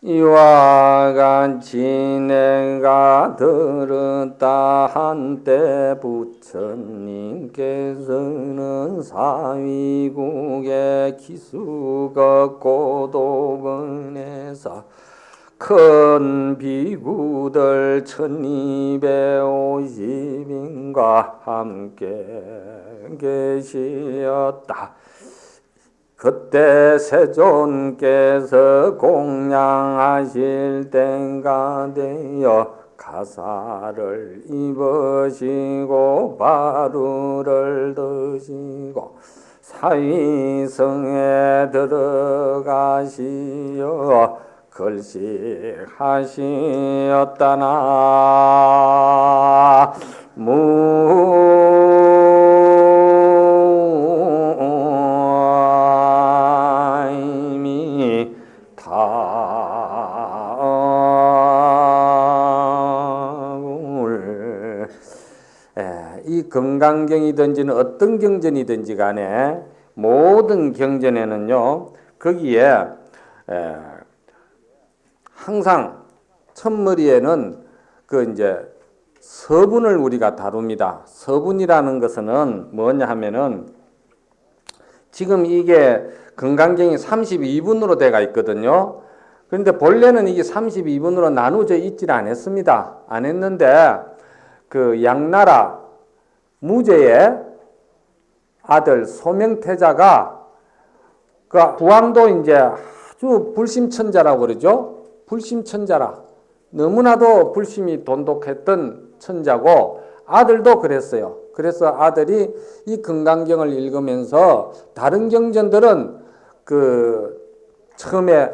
이와 같이 내가 들었다 한때 부처님께서는 사위국의 기수가 고도번에서 큰 비구들 1250인과 함께 계시었다. 그때 세존께서 공양하실 때가 되어 가사를 입으시고 바루를 드시고 사위성에 들어가시어 글씨하시었다나 이 건강경이든지는 어떤 경전이든지 간에 모든 경전에는요 거기에 항상 첫머리에는 그 이제 서분을 우리가 다룹니다. 서분이라는 것은 뭐냐 하면은 지금 이게 건강경이 32분으로 돼가 있거든요. 그런데 본래는 이게 32분으로 나누어져 있질 않았습니다. 안 했는데 그 양나라 무제의 아들 소명태자가 그 부왕도 이제 아주 불심천자라고 그러죠. 불심천자라. 너무나도 불심이 돈독했던 천자고 아들도 그랬어요. 그래서 아들이 이 건강경을 읽으면서 다른 경전들은 그 처음에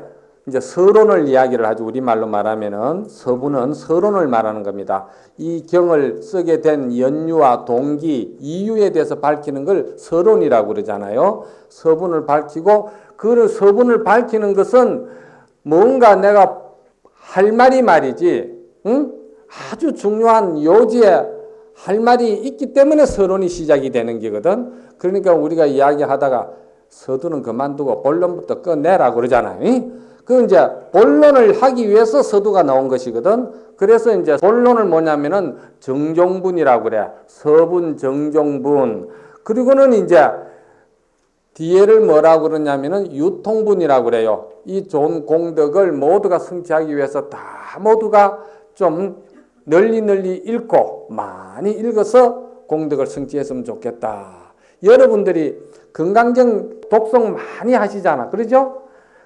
이제 서론을 이야기를 하죠. 우리말로 말하면은 서분은 서론을 말하는 겁니다. 이 경을 쓰게 된 연유와 동기, 이유에 대해서 밝히는 걸 서론이라고 그러잖아요. 서분을 밝히고 그 서분을 밝히는 것은 뭔가 내가 할 말이 말이지, 응? 아주 중요한 요지에 할 말이 있기 때문에 서론이 시작이 되는 거거든. 그러니까 우리가 이야기하다가 서두는 그만두고 본론부터 꺼내라 그러잖아요. 그 이제 본론을 하기 위해서 서두가 나온 것이거든. 그래서 이제 본론을 뭐냐면은 정종분이라고 그래. 서분, 정종분. 그리고는 이제 뒤에를 뭐라고 그러냐면은 유통분이라고 그래요. 이 좋은 공덕을 모두가 성취하기 위해서 다 모두가 좀 널리 읽고 많이 읽어서 공덕을 성취했으면 좋겠다. 여러분들이 건강경 독송 많이 하시잖아. 그러죠?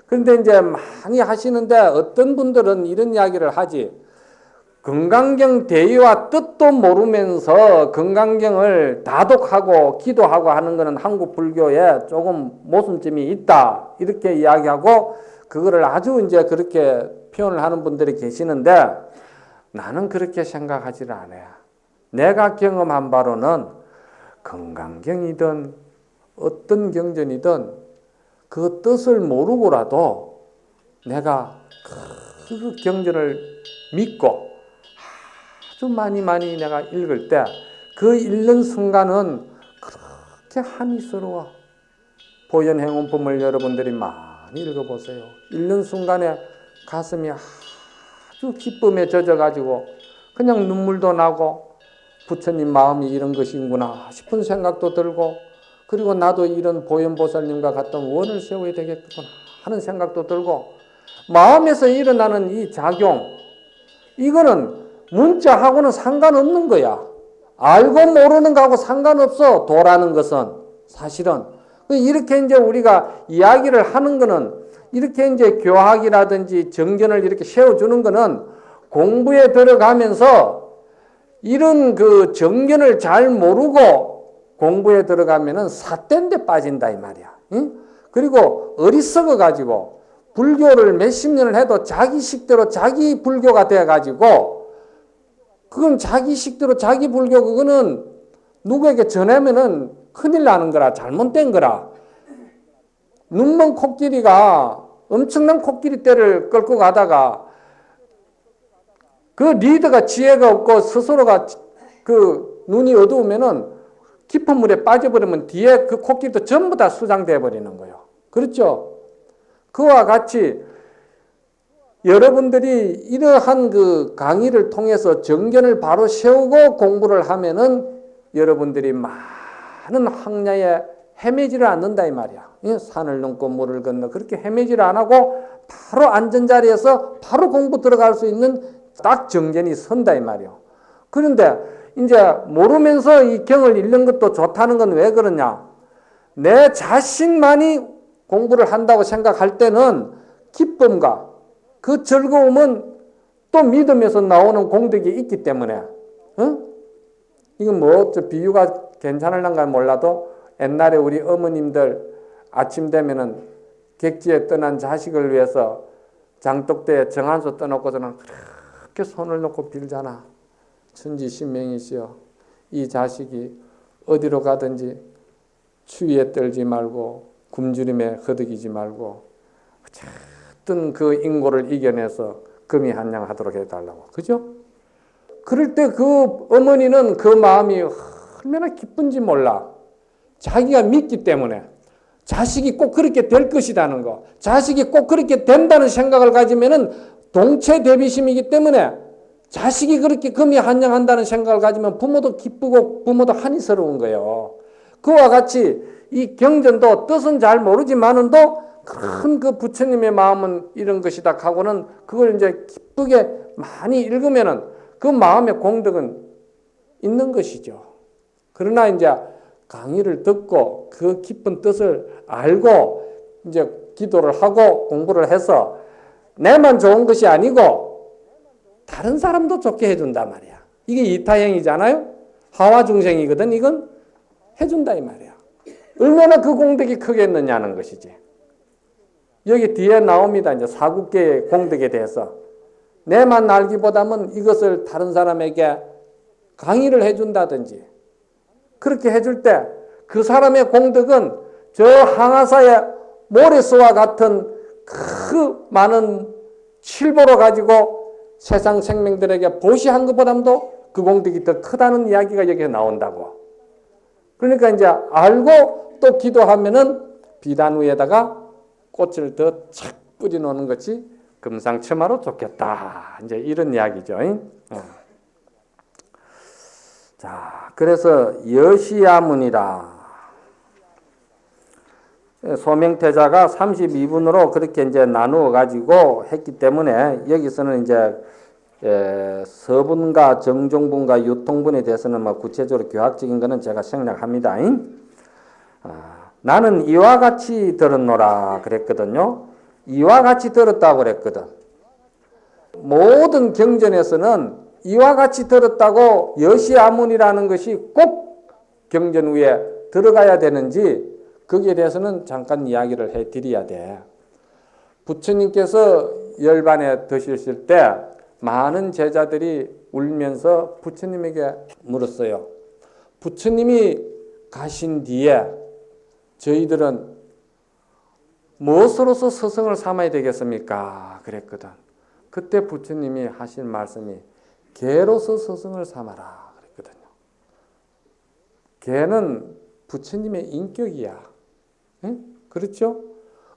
그런데 이제 많이 하시는데 어떤 분들은 이런 이야기를 하지. 건강경 대의와 뜻도 모르면서 건강경을 다독하고 기도하고 하는 것은 한국 불교에 조금 모순점이 있다. 이렇게 이야기하고 그거를 아주 이제 그렇게 표현을 하는 분들이 계시는데 나는 그렇게 생각하지를 않아요. 내가 경험한 바로는 건강경이든 어떤 경전이든 그 뜻을 모르고라도 내가 그 경전을 믿고 아주 많이 내가 읽을 때 그 읽는 순간은 그렇게 한이 서러워. 보현행원품을 여러분들이 많이 읽어보세요. 읽는 순간에 가슴이 아주 기쁨에 젖어가지고 그냥 눈물도 나고 부처님 마음이 이런 것이구나 싶은 생각도 들고 그리고 나도 이런 보현보살님과 같은 원을 세워야 되겠구나 하는 생각도 들고 마음에서 일어나는 이 작용 이거는 문자하고는 상관없는 거야. 알고 모르는 거하고 상관없어. 도라는 것은 사실은 이렇게 이제 우리가 이야기를 하는 거는 이렇게 이제 교학이라든지 정견을 이렇게 세워주는 거는 공부에 들어가면서 이런 그 정견을 잘 모르고 공부에 들어가면은 삿된데 빠진다 이 말이야. 응? 그리고 어리석어 가지고 불교를 몇십 년을 해도 자기식대로 자기 불교가 돼 가지고 그건 자기식대로 자기 불교 그거는 누구에게 전하면은 큰일 나는 거라 잘못된 거라. 눈먼 코끼리가 엄청난 코끼리 떼를 끌고 가다가 그 리더가 지혜가 없고 스스로가 그 눈이 어두우면은 깊은 물에 빠져버리면 뒤에 그 코끼리도 전부 다 수장되어 버리는 거예요. 그렇죠? 그와 같이 여러분들이 이러한 그 강의를 통해서 정견을 바로 세우고 공부를 하면은 여러분들이 많은 황야에 헤매지를 않는다 이 말이야. 산을 넘고 물을 건너 그렇게 헤매지를 안 하고 바로 안전자리에서 바로 공부 들어갈 수 있는 딱 정견이 선다 이 말이야. 그런데 이제 모르면서 이 경을 읽는 것도 좋다는 건 왜 그러냐? 내 자신만이 공부를 한다고 생각할 때는 기쁨과 그 즐거움은 또 믿음에서 나오는 공덕이 있기 때문에, 이건 뭐, 비유가 괜찮을란가 몰라도 옛날에 우리 어머님들 아침 되면은 객지에 떠난 자식을 위해서 장독대에 정한수 떠놓고서는 그렇게 손을 놓고 빌잖아. 천지신명이시여, 이 자식이 어디로 가든지 추위에 떨지 말고 굶주림에 허덕이지 말고 어떤 그 인고를 이겨내서 금이 한양하도록 해달라고. 그죠? 그럴 때 그 어머니는 그 마음이 얼마나 기쁜지 몰라. 자기가 믿기 때문에 자식이 꼭 그렇게 될 것이라는 거, 자식이 꼭 그렇게 된다는 생각을 가지면은 동체 대비심이기 때문에 자식이 그렇게 금이 한양한다는 생각을 가지면 부모도 기쁘고 부모도 한이스러운 거예요. 그와 같이 이 경전도 뜻은 잘 모르지만은도 큰 그 부처님의 마음은 이런 것이다 하고는 그걸 이제 기쁘게 많이 읽으면은 그 마음의 공덕은 있는 것이죠. 그러나 이제 강의를 듣고 그 깊은 뜻을 알고 이제 기도를 하고 공부를 해서 내만 좋은 것이 아니고 다른 사람도 좋게 해준단 말이야. 이게 이타행이잖아요. 하와중생이거든. 이건 해준다 이 말이야. 얼마나 그 공덕이 크겠느냐는 것이지. 여기 뒤에 나옵니다. 이제 사국계의 공덕에 대해서. 내만 알기보다는 이것을 다른 사람에게 강의를 해준다든지 그렇게 해줄 때 그 사람의 공덕은 저 항아사의 모래수와 같은 그 많은 칠보로 가지고 세상 생명들에게 보시한 것보다도 그 공덕이 더 크다는 이야기가 여기에 나온다고. 그러니까 이제 알고 또 기도하면은 비단 위에다가 꽃을 더 착 뿌려놓는 것이 금상첨화로 좋겠다. 이제 이런 이야기죠. 자, 그래서 여시야문이라. 소명태자가 32분으로 그렇게 이제 나누어 가지고 했기 때문에 여기서는 이제 서분과 정종분과 유통분에 대해서는 뭐 구체적으로 교학적인 거는 제가 생략합니다. 나는 이와 같이 들었노라 그랬거든요. 이와 같이 들었다고 그랬거든. 모든 경전에서는 이와 같이 들었다고 여시아문이라는 것이 꼭 경전 위에 들어가야 되는지 거기에 대해서는 잠깐 이야기를 해드려야 돼. 부처님께서 열반에 드셨을 때 많은 제자들이 울면서 부처님에게 물었어요. 부처님이 가신 뒤에 저희들은 무엇으로서 스승을 삼아야 되겠습니까? 그랬거든. 그때 부처님이 하신 말씀이 개로서 스승을 삼아라 그랬거든요. 개는 부처님의 인격이야. 응? 그렇죠?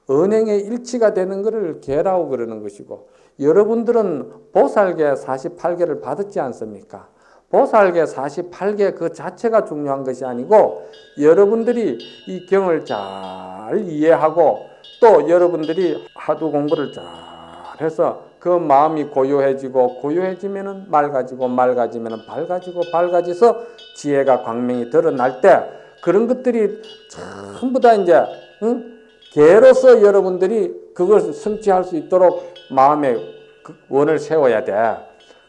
언행의 일치가 되는 것을 개라고 그러는 것이고 여러분들은 보살계 48개를 받았지 않습니까? 보살계 48개 그 자체가 중요한 것이 아니고 여러분들이 이 경을 잘 이해하고 또 여러분들이 하도 공부를 잘 해서 그 마음이 고요해지고 고요해지면은 맑아지고 맑아지면은 밝아지고 밝아져서 지혜가 광명이 드러날 때 그런 것들이 전부 다 이제 개로서 여러분들이 그걸 성취할 수 있도록 마음의 원을 세워야 돼.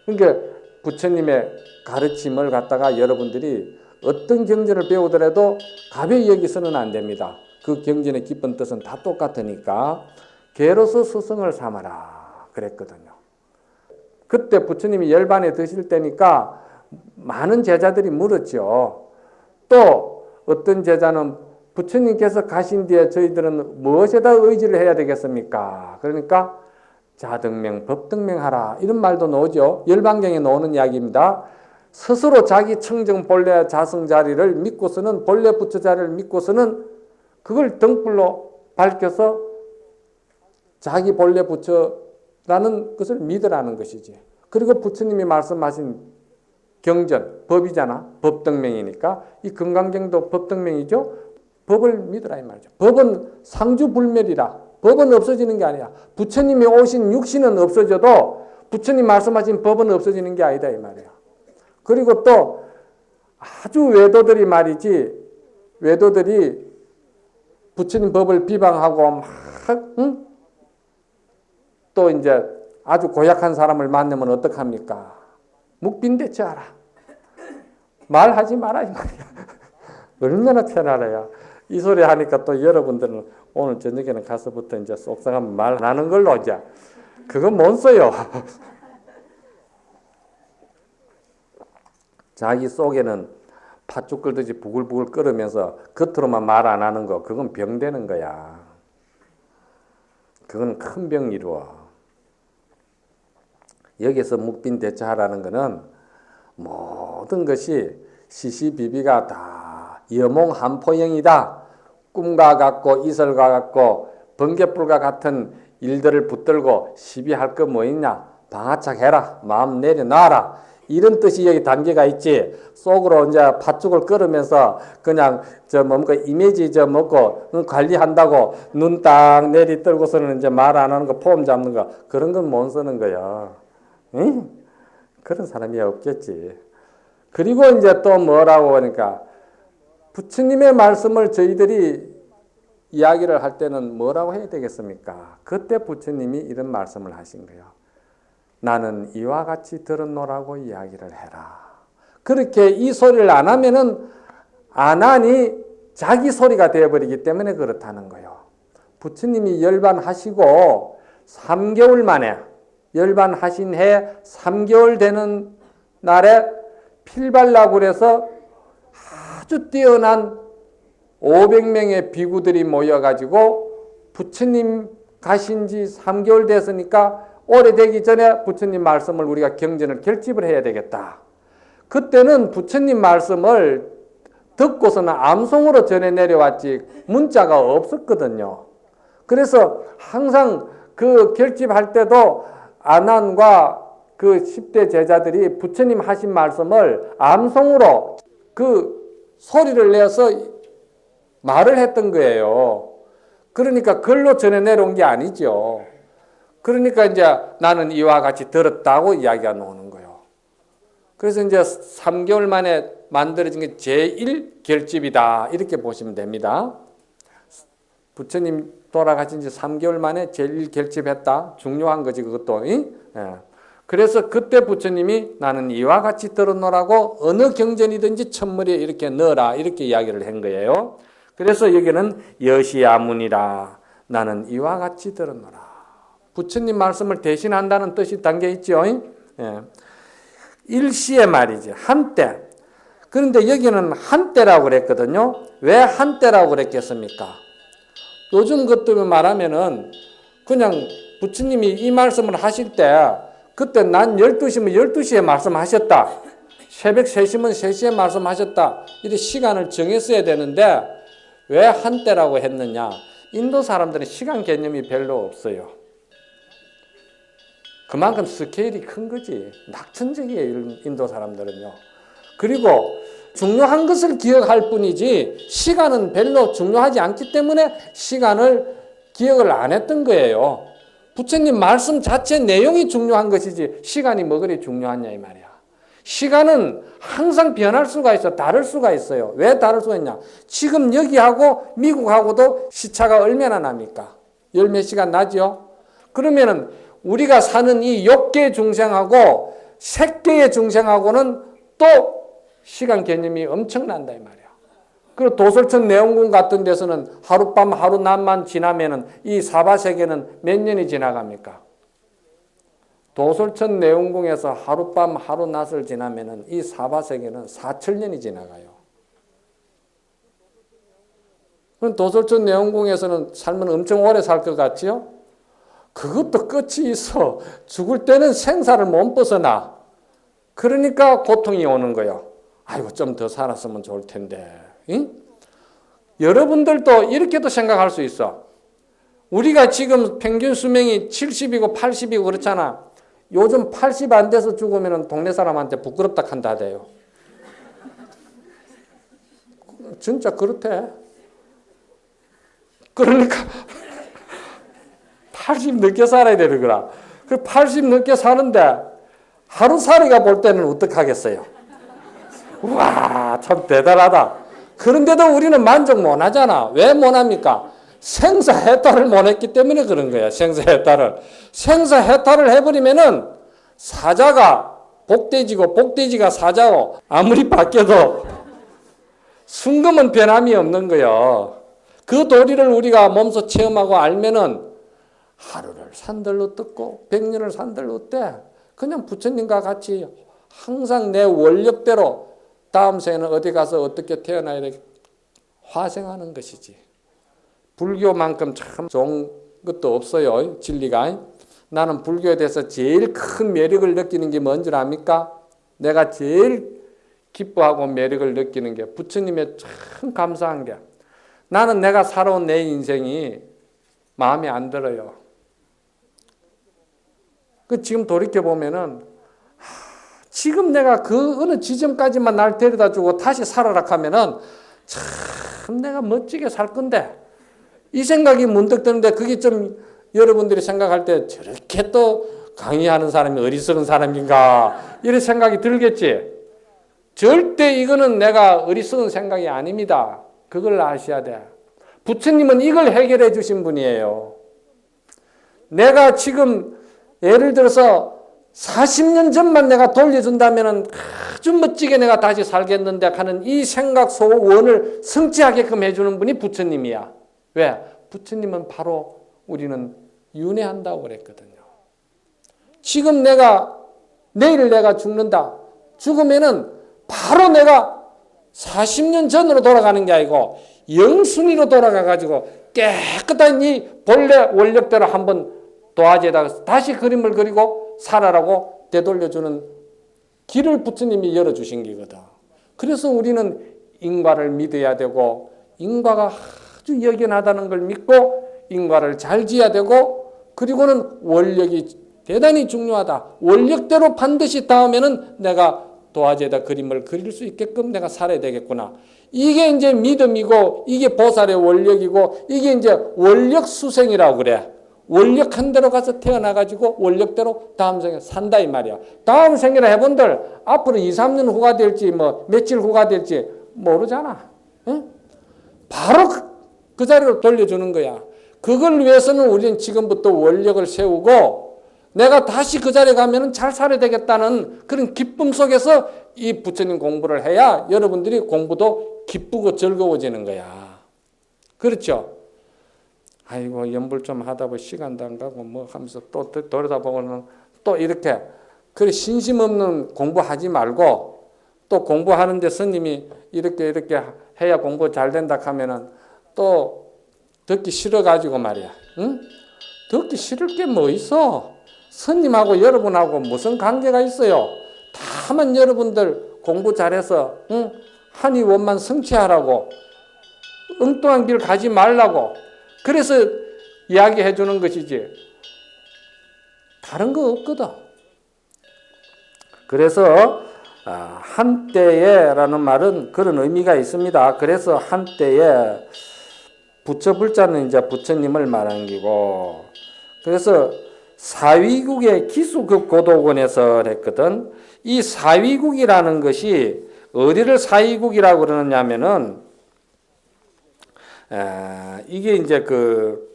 그러니까 부처님의 가르침을 갖다가 여러분들이 어떤 경전을 배우더라도 가벼이 여기서는 안 됩니다. 그 경전의 깊은 뜻은 다 똑같으니까 개로서 스승을 삼아라 그랬거든요. 그때 부처님이 열반에 드실 때니까 많은 제자들이 물었죠. 또 어떤 제자는 부처님께서 가신 뒤에 저희들은 무엇에다 의지를 해야 되겠습니까? 그러니까 자등명, 법등명하라 이런 말도 나오죠. 열반경에 나오는 이야기입니다. 스스로 자기 청정 본래 자성 자리를 믿고서는 본래 부처 자리를 믿고서는 그걸 등불로 밝혀서 자기 본래 부처 것을 믿으라는 것이지. 그리고 부처님이 말씀하신 경전, 법이잖아. 법등명이니까. 이 금강경도 법등명이죠. 법을 믿으라 이 말이죠. 법은 상주불멸이라. 법은 없어지는 게 아니야. 부처님이 오신 육신은 없어져도 부처님 말씀하신 법은 없어지는 게 아니다 이 말이야. 그리고 또 아주 외도들이 말이지, 외도들이 부처님 법을 비방하고 막, 응? 또 이제 아주 고약한 사람을 만나면 어떡합니까? 묵빈대처하라. 말하지 마라 이 말이야. 얼마나 편하래요. 이 소리 하니까 또 여러분들은 오늘 저녁에는 가서부터 이제 속상하면 말하는 걸로 이제 그건 못 써요. 자기 속에는 팥죽 끓듯이 부글부글 끓으면서 겉으로만 말 안 하는 거, 그건 병되는 거야. 그건 큰 병 이루어. 여기서 묵빈대처하라는 거는 모든 것이 시시비비가 다 여몽한포형이다. 꿈과 같고 이설과 같고 번개불과 같은 일들을 붙들고 시비할 거 뭐 있냐? 방아착해라. 마음 내려놔라. 이런 뜻이 여기 담겨가 있지. 속으로 이제 팥죽을 끓으면서 그냥 뭔가 이미지 먹고 관리한다고 눈 딱 내리 떨고서는 이제 말 안 하는 거, 폼 잡는 거, 그런 건 못 쓰는 거야. 응? 그런 사람이 없겠지. 그리고 이제 또 뭐라고 하니까 부처님의 말씀을 저희들이 이야기를 할 때는 뭐라고 해야 되겠습니까? 그때 부처님이 이런 말씀을 하신 거예요. 나는 이와 같이 들었노라고 이야기를 해라. 그렇게 이 소리를 안 하면은 안 하니 자기 소리가 되어버리기 때문에 그렇다는 거예요. 부처님이 열반하시고 3개월 만에, 열반하신 해 3개월 되는 날에 필발라고 그래서 아주 뛰어난 500명의 비구들이 모여가지고 부처님 가신 지 3개월 됐으니까 오래되기 전에 부처님 말씀을 우리가 경전을 결집을 해야 되겠다. 그때는 부처님 말씀을 듣고서는 암송으로 전해 내려왔지 문자가 없었거든요. 그래서 항상 그 결집할 때도 아난과 그 10대 제자들이 부처님 하신 말씀을 암송으로 그 소리를 내서 말을 했던 거예요. 그러니까 글로 전해 내려온 게 아니죠. 그러니까 이제 나는 이와 같이 들었다고 이야기가 나오는 거예요. 그래서 이제 3개월 만에 만들어진 게 제1결집이다. 이렇게 보시면 됩니다. 부처님 돌아가신 지 3개월 만에 제1결집했다. 중요한 거지 그것도. 예. 그래서 그때 부처님이 나는 이와 같이 들었노라고 어느 경전이든지 첫머리에 이렇게 넣어라. 이렇게 이야기를 한 거예요. 그래서 여기는 여시아문이라. 나는 이와 같이 들었노라. 부처님 말씀을 대신한다는 뜻이 담겨 있죠. 예. 일시에 말이지. 한때. 그런데 여기는 한때라고 그랬거든요. 왜 한때라고 그랬겠습니까? 요즘 것들 말하면은 그냥 부처님이 이 말씀을 하실 때 그때 난 12시면 12시에 말씀하셨다. 새벽 3시면 3시에 말씀하셨다. 이렇게 시간을 정했어야 되는데 왜 한때라고 했느냐? 인도 사람들은 시간 개념이 별로 없어요. 그만큼 스케일이 큰 거지. 낙천적이에요, 인도 사람들은요. 그리고 중요한 것을 기억할 뿐이지 시간은 별로 중요하지 않기 때문에 시간을 기억을 안 했던 거예요. 부처님 말씀 자체 내용이 중요한 것이지 시간이 뭐 그리 중요하냐 이 말이야. 시간은 항상 변할 수가 있어. 다를 수가 있어요. 왜 다를 수가 있냐? 지금 여기하고 미국하고도 시차가 얼마나 납니까? 열 몇 시간 나죠? 그러면은 우리가 사는 이 6개 중생하고 3개의 중생하고는 또 시간 개념이 엄청난다 이 말이야. 그리고 도솔천 내원궁 같은 데서는 하룻밤 하루낮만 지나면은 이 사바세계는 몇 년이 지나갑니까? 도솔천 내원궁에서 하룻밤 하루낮을 지나면은 이 사바세계는 4천년이 지나가요. 그럼 도솔천 내원궁에서는 살면 엄청 오래 살 것 같지요? 그것도 끝이 있어. 죽을 때는 생사를 못 벗어나. 그러니까 고통이 오는 거예요. 아이고 좀 더 살았으면 좋을 텐데. 응? 여러분들도 이렇게도 생각할 수 있어. 우리가 지금 평균 수명이 70이고 80이고 그렇잖아. 요즘 80 안 돼서 죽으면 동네 사람한테 부끄럽다 한다 하대요. 진짜 그렇대. 그러니까 80 늦게 살아야 되는 거라. 그 80 늦게 사는데 하루살이가 볼 때는 어떡하겠어요? 우와, 참 대단하다. 그런데도 우리는 만족 못 하잖아. 왜 못 합니까? 생사해탈을 못 했기 때문에 그런 거야. 생사해탈을. 생사해탈을 해버리면은 사자가 복돼지고 복돼지가 사자고 아무리 바뀌어도 순금은 변함이 없는 거예요. 그 도리를 우리가 몸소 체험하고 알면은 하루를 산들로 뜯고 100년을 산들로 떼. 그냥 부처님과 같이 항상 내 원력대로 다음 생에는 어디 가서 어떻게 태어나야 돼 화생하는 것이지. 불교만큼 참 좋은 것도 없어요. 진리가. 나는 불교에 대해서 제일 큰 매력을 느끼는 게 뭔지 압니까? 내가 제일 기뻐하고 매력을 느끼는 게 부처님의 참 감사한 게 나는 내가 살아온 내 인생이 마음에 안 들어요. 지금 돌이켜보면은 지금 내가 그 어느 지점까지만 날 데려다 주고 다시 살아라 하면은 참 내가 멋지게 살 건데 이 생각이 문득 드는데 그게 좀 여러분들이 생각할 때 저렇게 또 강의하는 사람이 어리석은 사람인가 이런 생각이 들겠지. 절대 이거는 내가 어리석은 생각이 아닙니다. 그걸 아셔야 돼. 부처님은 이걸 해결해 주신 분이에요. 내가 지금 예를 들어서 40년 전만 내가 돌려준다면 아주 멋지게 내가 다시 살겠는데 하는 이 생각 소원을 성취하게끔 해주는 분이 부처님이야. 왜? 부처님은 바로 우리는 윤회한다고 그랬거든요. 지금 내일 내가 죽는다. 죽으면은 바로 내가 40년 전으로 돌아가는 게 아니고 영순위로 돌아가가지고 깨끗한 이 본래 원력대로 한번 도화지에다가 다시 그림을 그리고 살아라고 되돌려주는 길을 부처님이 열어주신 거거든. 그래서 우리는 인과를 믿어야 되고 인과가 아주 여견하다는 걸 믿고 인과를 잘 지어야 되고 그리고는 원력이 대단히 중요하다. 원력대로 반드시 다음에는 내가 도화지에다 그림을 그릴 수 있게끔 내가 살아야 되겠구나. 이게 이제 믿음이고 이게 보살의 원력이고 이게 이제 원력 수생이라고 그래. 원력 한 대로 가서 태어나가지고 원력대로 다음 생에 산다 이 말이야. 다음 생이라 해본들 앞으로 2, 3년 후가 될지 뭐 며칠 후가 될지 모르잖아. 응? 바로 그 자리로 돌려주는 거야. 그걸 위해서는 우리는 지금부터 원력을 세우고 내가 다시 그 자리에 가면은 잘 살아야 되겠다는 그런 기쁨 속에서 이 부처님 공부를 해야 여러분들이 공부도 기쁘고 즐거워지는 거야. 그렇죠? 아이고 연불 좀 하다 보면 시간도 안 가고 뭐 하면서 또 돌아다보고는 또 이렇게 그래 신심 없는 공부하지 말고 또 공부하는데 스님이 이렇게 해야 공부 잘 된다 하면은 또 듣기 싫어가지고 말이야. 응? 듣기 싫을 게 뭐 있어? 스님하고 여러분하고 무슨 관계가 있어요? 다만 여러분들 공부 잘해서 응? 한이 원만 성취하라고 엉뚱한 길 가지 말라고 그래서 이야기해 주는 것이지 다른 거 없거든. 그래서 한때에라는 말은 그런 의미가 있습니다. 그래서 한때에 부처불자는 이제 부처님을 말한 기고 그래서 사위국의 기수급 고도권에서 했거든. 이 사위국이라는 것이 어디를 사위국이라고 그러느냐면은 이게 이제 그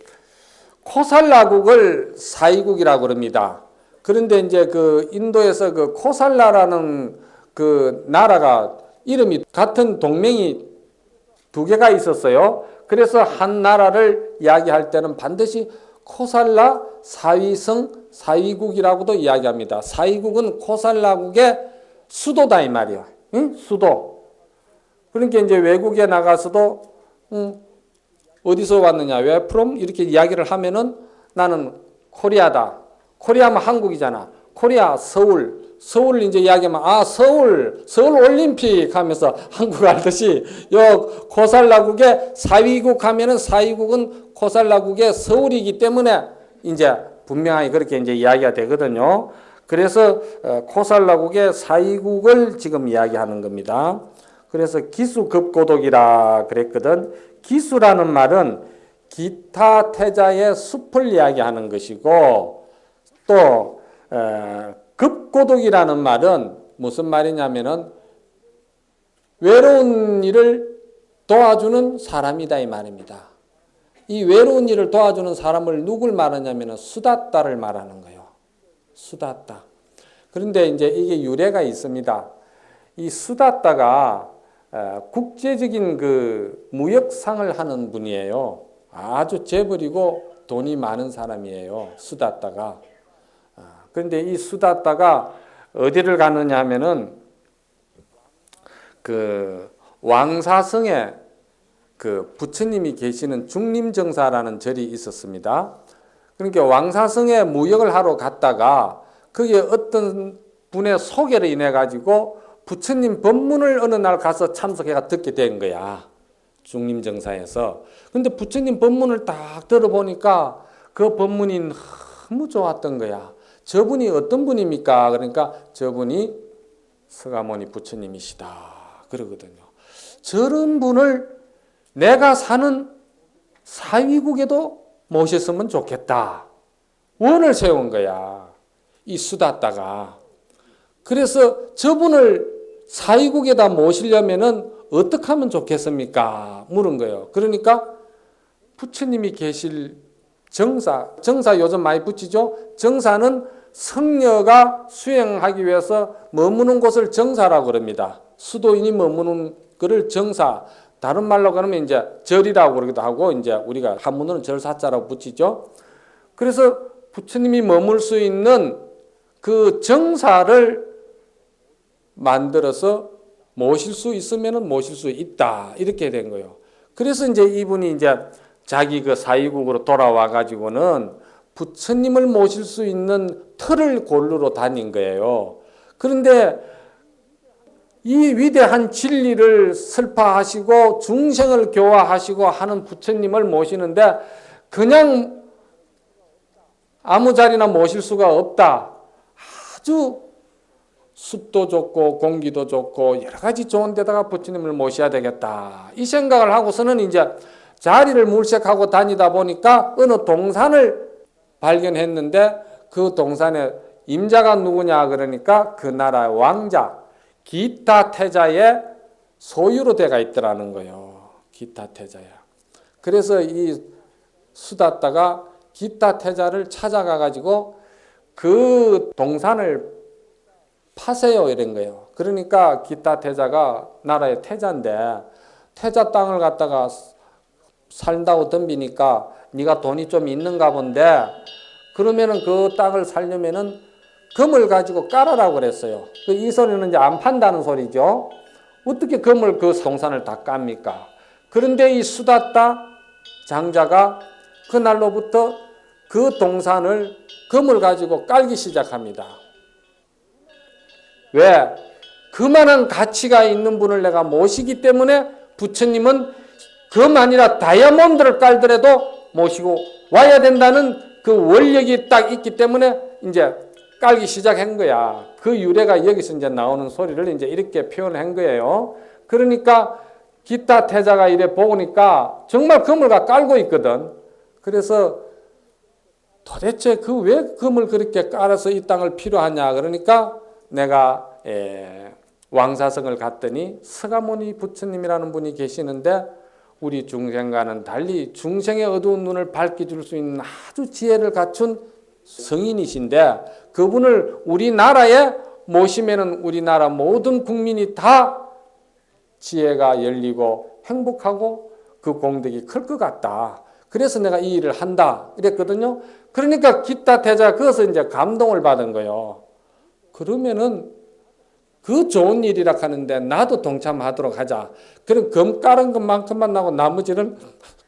코살라국을 사위국이라고 그럽니다. 그런데 이제 그 인도에서 그 코살라라는 그 나라가 이름이 같은 동맹이 두 개가 있었어요. 그래서 한 나라를 이야기할 때는 반드시 코살라 사위성 사위국이라고도 이야기합니다. 사위국은 코살라국의 수도다 이 말이야. 응? 수도. 그러니까 이제 외국에 나가서도 어디서 왔느냐? Where from? 이렇게 이야기를 하면은 나는 코리아다. 코리아면 한국이잖아. 코리아 서울. 서울 이제 이야기하면 서울 올림픽 하면서 한국 알듯이 요 코살라국의 사위국 하면은 사위국은 코살라국의 서울이기 때문에 이제 분명하게 그렇게 이제 이야기가 되거든요. 그래서 코살라국의 사위국을 지금 이야기하는 겁니다. 그래서 기수급고독이라 그랬거든. 기수라는 말은 기타 태자의 숲을 이야기하는 것이고, 또 급고독이라는 말은 무슨 말이냐면은 외로운 일을 도와주는 사람이다 이 말입니다. 이 외로운 일을 도와주는 사람을 누굴 말하냐면은 수다따를 말하는 거예요. 수다따. 그런데 이제 이게 유래가 있습니다. 이 수다따가 국제적인 그 무역상을 하는 분이에요. 아주 재벌이고 돈이 많은 사람이에요. 수다따가. 그런데 이 수다따가 어디를 가느냐 하면은 그 왕사성에 그 부처님이 계시는 중림정사라는 절이 있었습니다. 그러니까 왕사성에 무역을 하러 갔다가 거기에 어떤 분의 소개를 인해 가지고 부처님 법문을 어느 날 가서 참석해가 듣게 된 거야. 중림정사에서. 근데 부처님 법문을 딱 들어보니까 그 법문이 너무 좋았던 거야. 저분이 어떤 분입니까? 그러니까 저분이 서가모니 부처님이시다 그러거든요. 저런 분을 내가 사는 사위국에도 모셨으면 좋겠다. 원을 세운 거야. 이 수다따가. 그래서 저분을 사위국에다 모시려면은 어떻게 하면 좋겠습니까? 물은 거예요. 그러니까 부처님이 계실 정사 요즘 많이 붙이죠. 정사는 성녀가 수행하기 위해서 머무는 곳을 정사라고 그럽니다. 수도인이 머무는 것을 정사. 다른 말로 그러면 이제 절이라고 그러기도 하고 이제 우리가 한문으로는 절사자라고 붙이죠. 그래서 부처님이 머물 수 있는 그 정사를 만들어서 모실 수 있으면은 모실 수 있다. 이렇게 된 거예요. 그래서 이제 이분이 이제 자기 그 사위국으로 돌아와 가지고는 부처님을 모실 수 있는 틀을 고르러 다닌 거예요. 그런데 이 위대한 진리를 설파하시고 중생을 교화하시고 하는 부처님을 모시는데 그냥 아무 자리나 모실 수가 없다. 아주 숲도 좋고 공기도 좋고 여러 가지 좋은 데다가 부처님을 모셔야 되겠다. 이 생각을 하고서는 이제 자리를 물색하고 다니다 보니까 어느 동산을 발견했는데 그 동산에 임자가 누구냐 그러니까 그 나라의 왕자 기타태자의 소유로 돼가 있더라는 거예요. 기타태자야. 그래서 이 수다따가 기타태자를 찾아가 가지고 그 동산을 파세요 이런 거예요. 그러니까 기타태자가 나라의 태자인데 태자 땅을 갖다가 살다고 덤비니까 네가 돈이 좀 있는가 본데 그러면은 그 땅을 살려면은 금을 가지고 깔아라고 그랬어요. 이 소리는 이제 안 판다는 소리죠. 어떻게 금을 그 동산을 다 깝니까? 그런데 이 수다따 장자가 그날로부터 그 동산을 금을 가지고 깔기 시작합니다. 왜? 그만한 가치가 있는 분을 내가 모시기 때문에 부처님은 금 아니라 다이아몬드를 깔더라도 모시고 와야 된다는 그 원력이 딱 있기 때문에 이제 깔기 시작한 거야. 그 유래가 여기서 이제 나오는 소리를 이제 이렇게 표현한 거예요. 그러니까 기타 태자가 이래 보니까 정말 금을 깔고 있거든. 그래서 도대체 그 왜 금을 그렇게 깔아서 이 땅을 필요하냐. 그러니까 내가 왕사성을 갔더니 서가모니 부처님이라는 분이 계시는데 우리 중생과는 달리 중생의 어두운 눈을 밝혀줄 수 있는 아주 지혜를 갖춘 성인이신데 그분을 우리나라에 모시면은 우리나라 모든 국민이 다 지혜가 열리고 행복하고 그 공덕이 클 것 같다. 그래서 내가 이 일을 한다. 이랬거든요. 그러니까 기타 태자 그것을 이제 감동을 받은 거예요. 그러면은 그 좋은 일이라 하는데 나도 동참하도록 하자. 그럼 금 깔은 것만큼만 나고 나머지는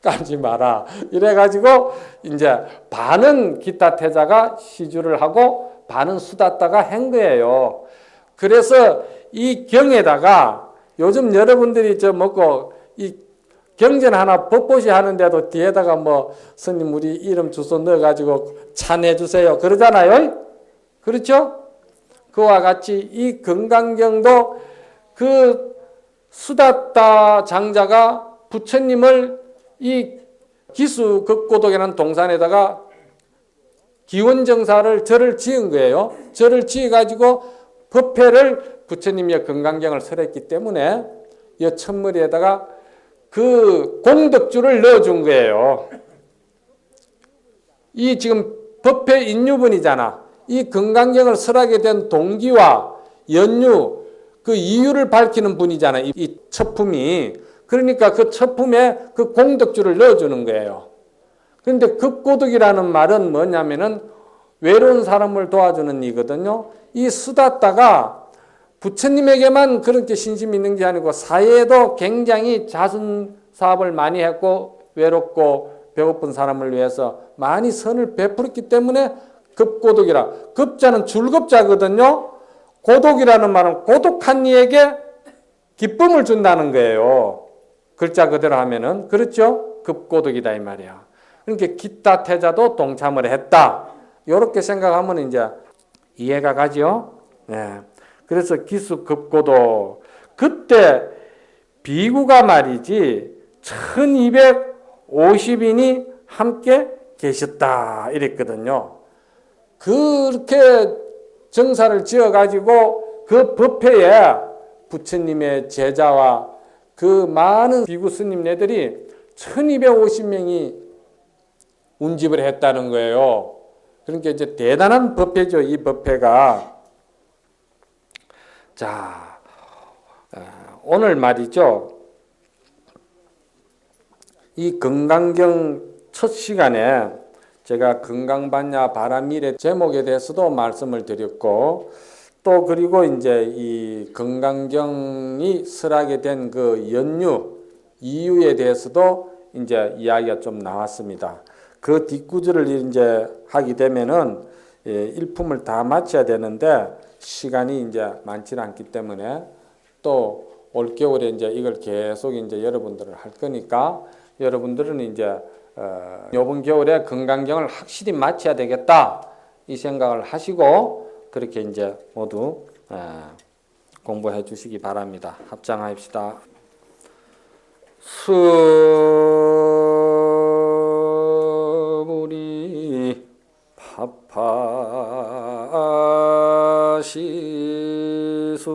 깔지 마라. 이래가지고 이제 반은 기타 태자가 시주를 하고 반은 수닫다가 한 거예요. 그래서 이 경에다가 요즘 여러분들이 저 먹고 이 경전 하나 법보시 하는데도 뒤에다가 뭐 스님 우리 이름 주소 넣어가지고 찬해 주세요 그러잖아요. 그렇죠? 그와 같이 이 금강경도 그 수다따 장자가 부처님을 이 기수극고독이라는 동산에다가 기원정사를 절을 지은 거예요. 절을 지어가지고 법회를 부처님의 금강경을 설했기 때문에 이 첫머리에다가 그 공덕주를 넣어준 거예요. 이 지금 법회 인유분이잖아. 이 금강경을 설하게 된 동기와 연유, 그 이유를 밝히는 분이잖아. 이 첫품이. 그러니까 그 첫품에 그 공덕주를 넣어주는 거예요. 그런데 극고덕이라는 말은 뭐냐면은 외로운 사람을 도와주는 이거든요. 이 수다따가 부처님에게만 그렇게 신심이 있는 게 아니고 사회에도 굉장히 자선 사업을 많이 했고 외롭고 배고픈 사람을 위해서 많이 선을 베풀었기 때문에 급고독이라. 급자는 줄급자거든요. 고독이라는 말은 고독한 이에게 기쁨을 준다는 거예요. 글자 그대로 하면은. 그렇죠? 급고독이다 이 말이야. 그러니까 기타 태자도 동참을 했다. 이렇게 생각하면 이제 이해가 가죠? 네. 그래서 기수급고도 그때 비구가 말이지 1250인이 함께 계셨다 이랬거든요. 그렇게 정사를 지어가지고 그 법회에 부처님의 제자와 그 많은 비구 스님네들이 1250명이 운집을 했다는 거예요. 그러니까 이제 대단한 법회죠. 이 법회가. 자, 오늘 말이죠. 이 금강경 첫 시간에 제가 금강반야 바람일의 제목에 대해서도 말씀을 드렸고, 또 그리고 이제 이 금강경이 설하게 된 그 연유, 이유에 대해서도 이제 이야기가 좀 나왔습니다. 그 뒷구절을 이제 하게 되면은 일품을 다 마쳐야 되는데 시간이 이제 많지는 않기 때문에 또 올겨울에 이제 이걸 계속 이제 여러분들을 할 거니까 여러분들은 이제 이번 겨울에 금강경을 확실히 마쳐야 되겠다 이 생각을 하시고 그렇게 이제 모두 공부해 주시기 바랍니다. 합장합시다. 수무리 파파시수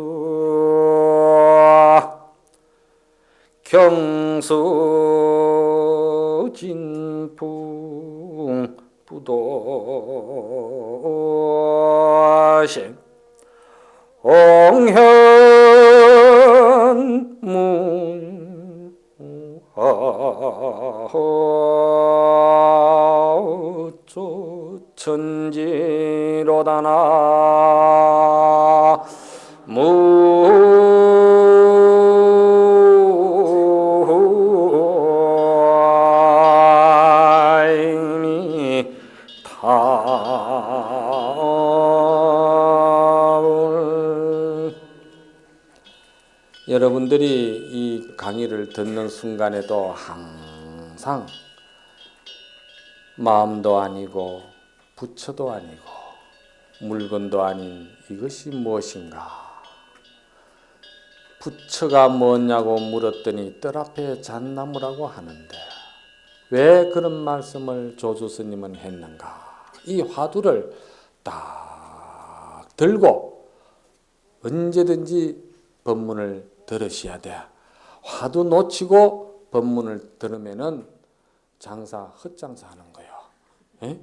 경수진풍 부도심 옹현무하조 천지로다나 여러분들이 이 강의를 듣는 순간에도 항상 마음도 아니고 부처도 아니고 물건도 아닌 이것이 무엇인가? 부처가 뭐냐고 물었더니 뜰 앞에 잣나무라고 하는데 왜 그런 말씀을 조주스님은 했는가? 이 화두를 딱 들고 언제든지 법문을 들으셔야 돼. 화두 놓치고 법문을 들으면은 장사 헛장사하는 거예요. 에?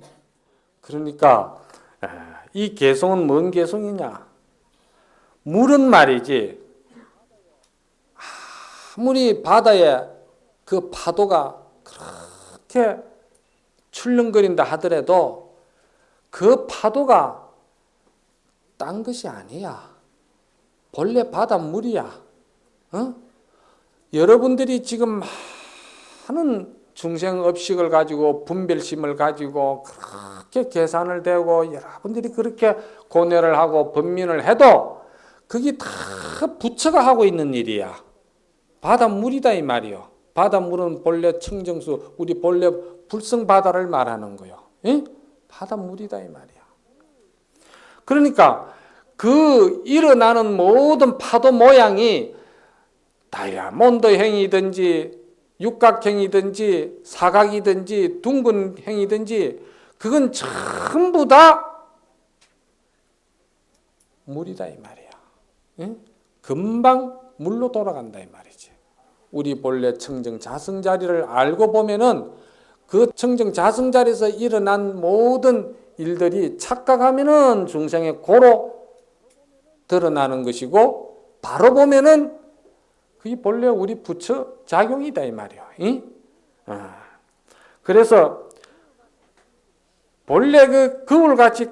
그러니까 이 개성은 뭔 개성이냐? 물은 말이지 아무리 바다에 그 파도가 그렇게 출렁거린다 하더라도 그 파도가 딴 것이 아니야. 본래 바닷물이야. 여러분들이 지금 많은 중생업식을 가지고 분별심을 가지고 그렇게 계산을 대고 여러분들이 그렇게 고뇌를 하고 번민을 해도 그게 다 부처가 하고 있는 일이야. 바닷물이다 이 말이요. 바닷물은 본래 청정수, 우리 본래 불성바다를 말하는 거요. 예? 바닷물이다 이 말이야. 그러니까 그 일어나는 모든 파도 모양이 다이아몬드 행이든지 육각행이든지 사각이든지 둥근 행이든지 그건 전부 다 물이다 이 말이야. 예? 금방 물로 돌아간다 이 말이지. 우리 본래 청정자성자리를 알고 보면은 그 청정자성자리에서 일어난 모든 일들이 착각하면은 중생의 고로 드러나는 것이고 바로 보면은 그게 본래 우리 부처 작용이다 이 말이야. 그래서 본래 그 거울같이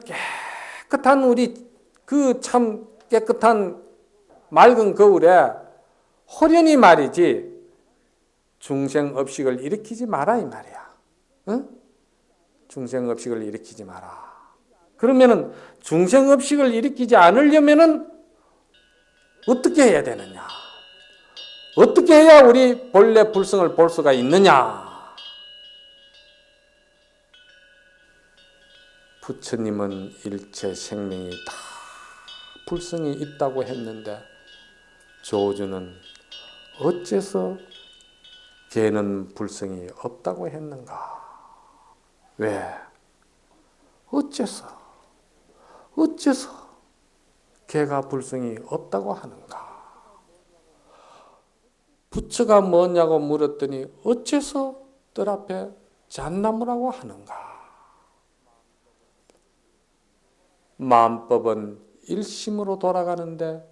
깨끗한 우리 그 참 깨끗한 맑은 거울에 호련히 말이지 중생업식을 일으키지 마라 이 말이야. 응? 중생업식을 일으키지 마라. 그러면은 중생업식을 일으키지 않으려면은 어떻게 해야 되느냐? 어떻게 해야 우리 본래 불성을 볼 수가 있느냐? 부처님은 일체 생명이 다 불성이 있다고 했는데 조주는 어째서 걔는 불성이 없다고 했는가? 왜? 어째서 걔가 불성이 없다고 하는가? 부처가 뭐냐고 물었더니 어째서 뜰 앞에 잣나무라고 하는가? 마음법은 일심으로 돌아가는데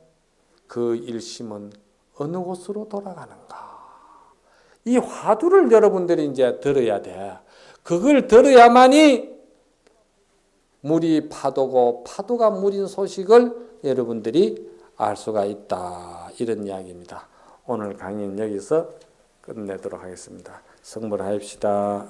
그 일심은 어느 곳으로 돌아가는가? 이 화두를 여러분들이 이제 들어야 돼. 그걸 들어야만이 물이 파도고 파도가 물인 소식을 여러분들이 알 수가 있다. 이런 이야기입니다. 오늘 강의는 여기서 끝내도록 하겠습니다. 성불하십시다.